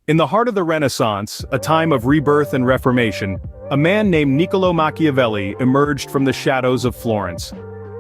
In the heart of the Renaissance, a time of rebirth and reformation, a man named Nicolau Machiavelli emerged from the shadows of Florence.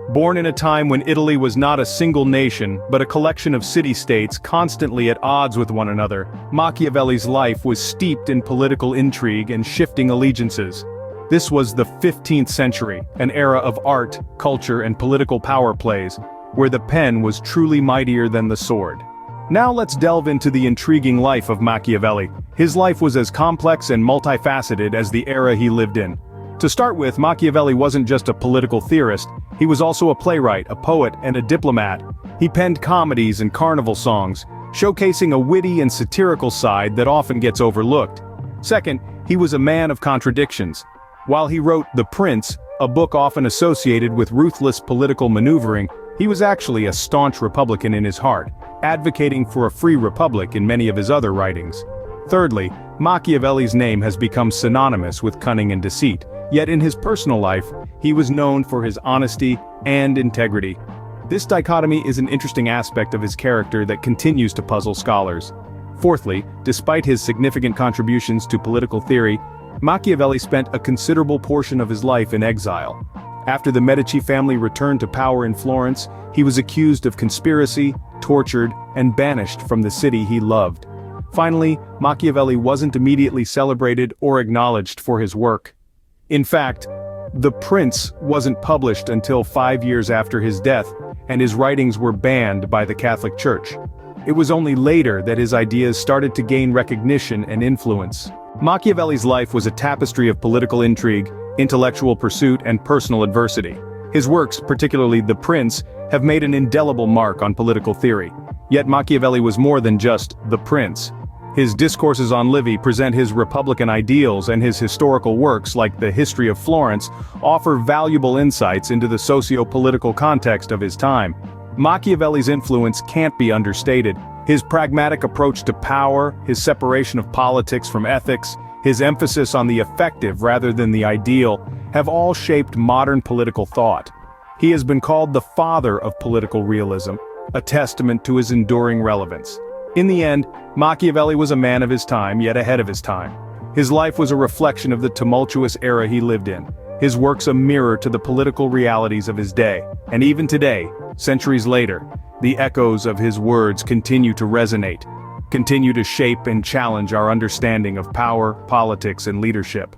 Born in a time when Italy was not a single nation, but a collection of city-states constantly at odds with one another, Machiavelli's life was steeped in political intrigue and shifting allegiances. This was the 15th century, an era of art, culture, and political power plays, where the pen was truly mightier than the sword. Now let's delve into the intriguing life of Machiavelli. His life was as complex and multifaceted as the era he lived in. To start with, Machiavelli wasn't just a political theorist, he was also a playwright, a poet, and a diplomat. He penned comedies and carnival songs, showcasing a witty and satirical side that often gets overlooked. Second, he was a man of contradictions. While he wrote The Prince, a book often associated with ruthless political maneuvering, he was actually a staunch Republican in his heart, advocating for a free republic in many of his other writings. Thirdly, Machiavelli's name has become synonymous with cunning and deceit, yet in his personal life, he was known for his honesty and integrity. This dichotomy is an interesting aspect of his character that continues to puzzle scholars. Fourthly, despite his significant contributions to political theory, Machiavelli spent a considerable portion of his life in exile. After the Medici family returned to power in Florence, he was accused of conspiracy, tortured, and banished from the city he loved. Finally, Machiavelli wasn't immediately celebrated or acknowledged for his work. In fact, The Prince wasn't published until 5 years after his death, and his writings were banned by the Catholic Church. It was only later that his ideas started to gain recognition and influence. Machiavelli's life was a tapestry of political intrigue, intellectual pursuit, and personal adversity. His works, particularly The Prince, have made an indelible mark on political theory. Yet Machiavelli was more than just the prince. His discourses on Livy present his republican ideals, and his historical works like The History of Florence offer valuable insights into the socio-political context of his time. Machiavelli's influence can't be understated. His pragmatic approach to power, his separation of politics from ethics, his emphasis on the effective rather than the ideal, have all shaped modern political thought. He has been called the father of political realism, a testament to his enduring relevance. In the end, Machiavelli was a man of his time, yet ahead of his time. His life was a reflection of the tumultuous era he lived in, his works a mirror to the political realities of his day, and even today, centuries later, the echoes of his words continue to resonate, continue to shape and challenge our understanding of power, politics, and leadership.